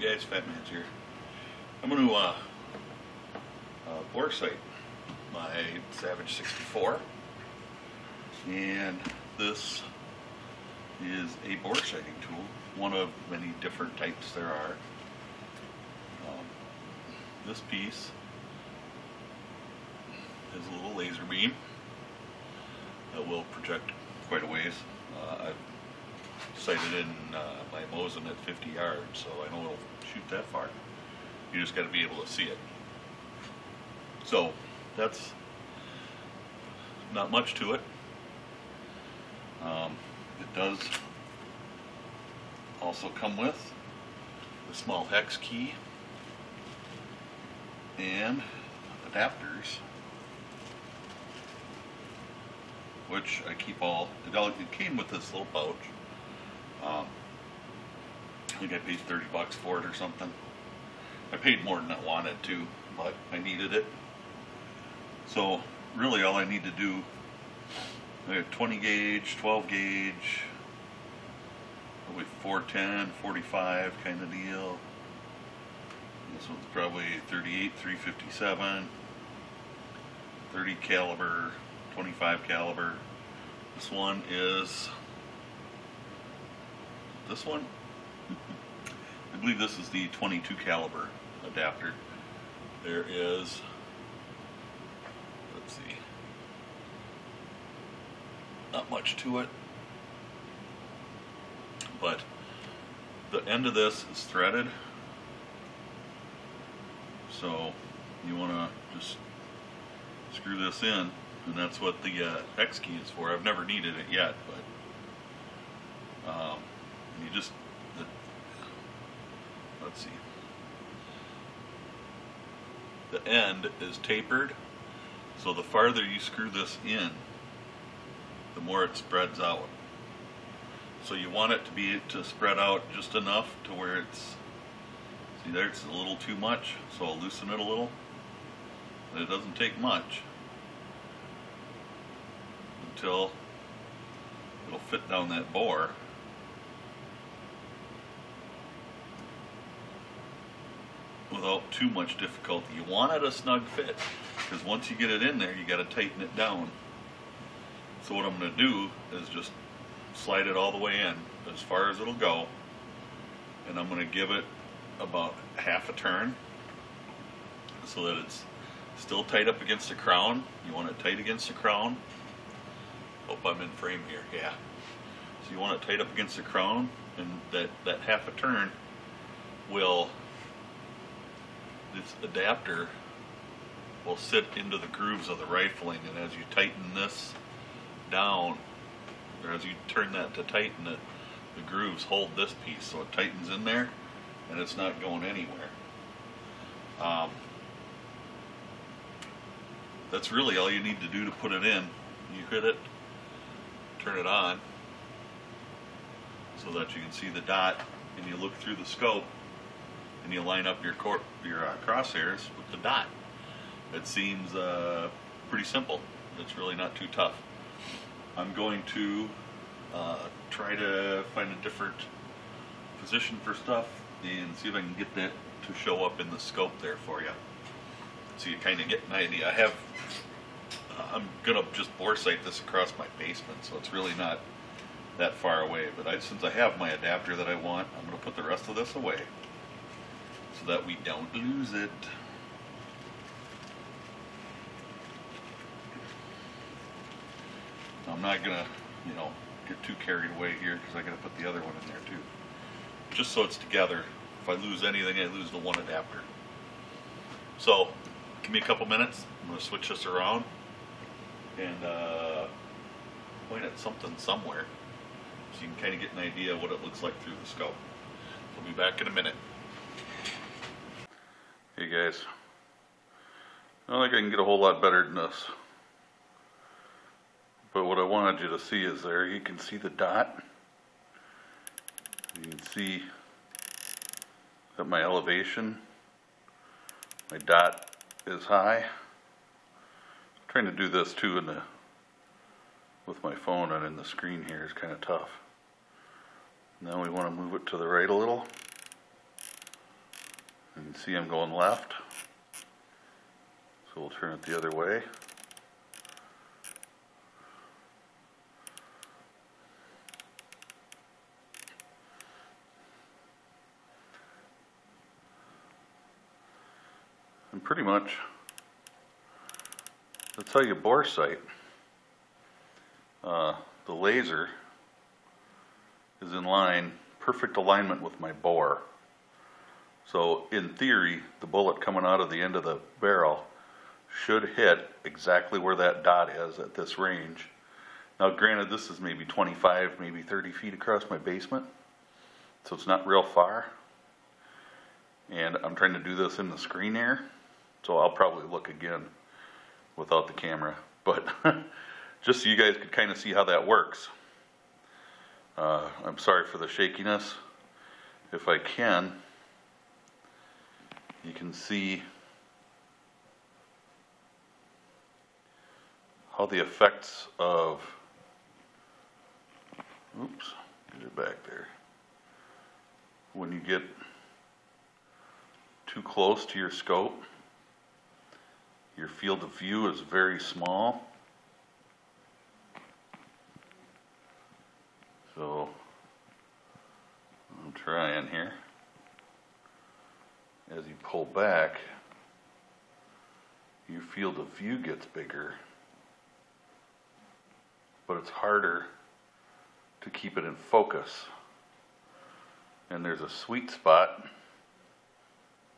guys, Fat Man's here. I'm going to bore sight my Savage 64, and this is a bore sighting tool, one of many different types there are. This piece is a little laser beam that will project quite a ways. I've sighted in my Mosin at 50 yards, so I know it'll shoot that far. You just got to be able to see it. So that's not much to it. It does also come with a small hex key and adapters, which I keep all. It came with this little pouch. I think I paid 30 bucks for it or something. I paid more than I wanted to, but I needed it. So really all I need to do, I have 20 gauge, 12 gauge, probably 410, 45 kind of deal. This one's probably 38, 357, 30 caliber, 25 caliber. This one is, I believe this is the 22 caliber adapter. There is, let's see, not much to it, but the end of this is threaded, so you want to just screw this in, and that's what the X key is for. I've never needed it yet, but you just, let's see, the end is tapered, so the farther you screw this in, the more it spreads out. So you want it to spread out just enough to where it's, see there, it's a little too much, so I'll loosen it a little. But it doesn't take much until it'll fit down that bore. Without too much difficulty. You want it a snug fit, because once you get it in there, you got to tighten it down. So what I'm going to do is just slide it all the way in as far as it'll go, and I'm going to give it about half a turn so that it's still tight up against the crown. You want it tight against the crown. Hope I'm in frame here, yeah. So you want it tight up against the crown, and that half a turn will, this adapter will sit into the grooves of the rifling, and as you tighten this down, or as you turn that to tighten it, the grooves hold this piece, so it tightens in there and it's not going anywhere. That's really all you need to do to put it in. You hit it, turn it on so that you can see the dot, and you look through the scope and you line up your crosshairs with the dot. It seems pretty simple. It's really not too tough. I'm going to try to find a different position for stuff and see if I can get that to show up in the scope there for you, so you kind of get an idea. I'm gonna just bore sight this across my basement, so it's really not that far away, but since I have my adapter that I want, I'm gonna put the rest of this away so that we don't lose it. I'm not gonna, get too carried away here, because I gotta put the other one in there too. Just so it's together. If I lose anything, I lose the one adapter. So, give me a couple minutes. I'm gonna switch this around and point at something somewhere, so you can kind of get an idea of what it looks like through the scope. I'll be back in a minute. Hey guys, I don't think I can get a whole lot better than this, but what I wanted you to see is there, you can see the dot. You can see that my elevation, my dot is high. I'm trying to do this too with my phone, and in the screen here is kind of tough. Now we want to move it to the right a little. You can see I'm going left, so we'll turn it the other way. And pretty much, that's how you bore sight. The laser is in line, perfect alignment with my bore. So in theory, the bullet coming out of the end of the barrel should hit exactly where that dot is at this range. Now granted, this is maybe 25, maybe 30 feet across my basement, so it's not real far. And I'm trying to do this in the screen air, so I'll probably look again without the camera. But just so you guys could kind of see how that works. I'm sorry for the shakiness. If I can, you can see how the effects of, oops, get it back there. When you get too close to your scope, your field of view is very small. So I'm trying here. As you pull back, your field of view gets bigger, but it's harder to keep it in focus. And there's a sweet spot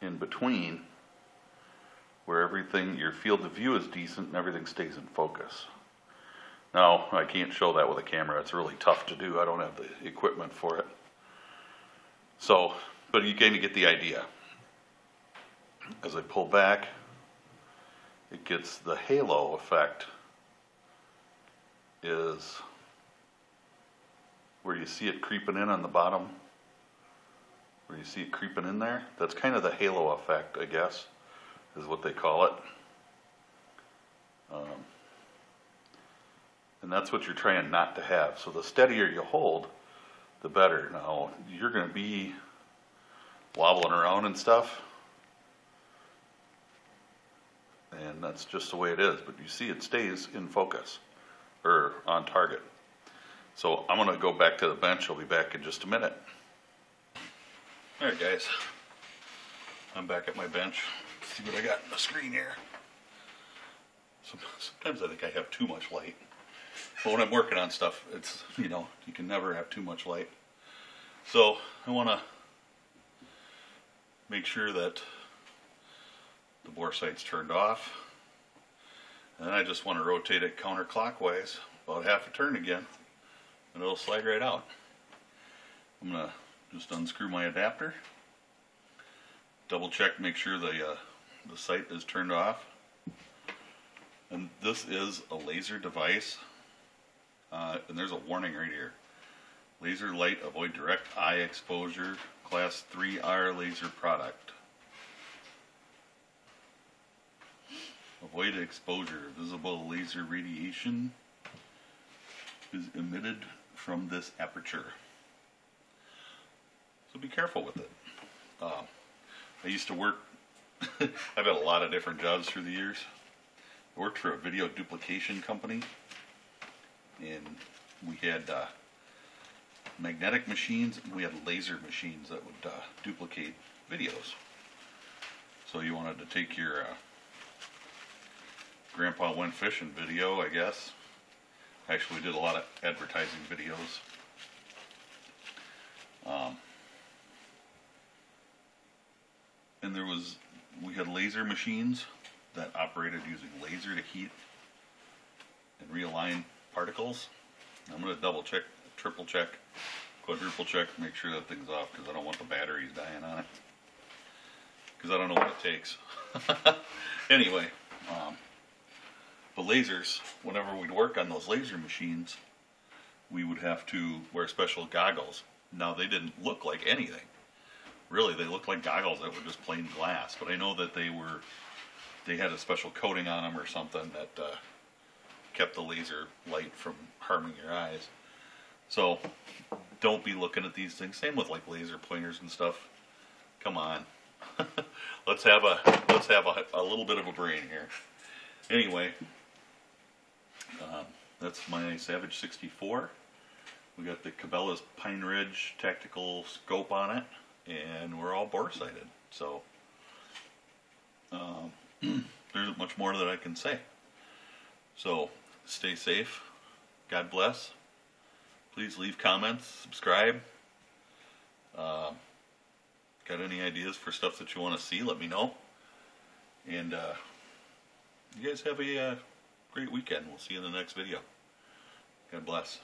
in between where everything, your field of view is decent and everything stays in focus. Now, I can't show that with a camera. It's really tough to do. I don't have the equipment for it. So, but you kind of get the idea. As I pull back, it gets the halo effect, is where you see it creeping in on the bottom, where you see it creeping in there. That's kind of the halo effect, I guess, is what they call it. And that's what you're trying not to have. So the steadier you hold, the better. Now, you're going to be wobbling around and stuff, and that's just the way it is. But you see it stays in focus, or on target. So I'm going to go back to the bench. I'll be back in just a minute. Alright guys, I'm back at my bench. Let's see what I got in the screen here. Sometimes I think I have too much light. But when I'm working on stuff, it's, you know, you can never have too much light. So I want to make sure that the bore sight's turned off. And then I just want to rotate it counterclockwise about half a turn again, and it'll slide right out. I'm going to just unscrew my adapter, double check, make sure the sight is turned off. And this is a laser device, and there's a warning right here. Laser light, avoid direct eye exposure, class 3R laser product. Avoid exposure. Visible laser radiation is emitted from this aperture. So be careful with it. I used to work, I've had a lot of different jobs through the years. I worked for a video duplication company, and we had magnetic machines and we had laser machines that would duplicate videos. So you wanted to take your Grandpa Went Fishing video, I guess. Actually, we did a lot of advertising videos. And we had laser machines that operated using laser to heat and realign particles. I'm going to double check, triple check, quadruple check, make sure that thing's off, because I don't want the batteries dying on it. Because I don't know what it takes. Anyway, the lasers, whenever we'd work on those laser machines, we would have to wear special goggles. Now, they didn't look like anything. Really, they looked like goggles that were just plain glass. But I know that they had a special coating on them or something that kept the laser light from harming your eyes. So don't be looking at these things. Same with like laser pointers and stuff. Come on. let's have a little bit of a brain here. Anyway, that's my Savage 64. We got the Cabela's Pine Ridge tactical scope on it, and we're all bore sighted. So there isn't much more that I can say. So stay safe. God bless. Please leave comments, subscribe. Got any ideas for stuff that you want to see, let me know. And you guys have a great weekend. We'll see you in the next video. God bless.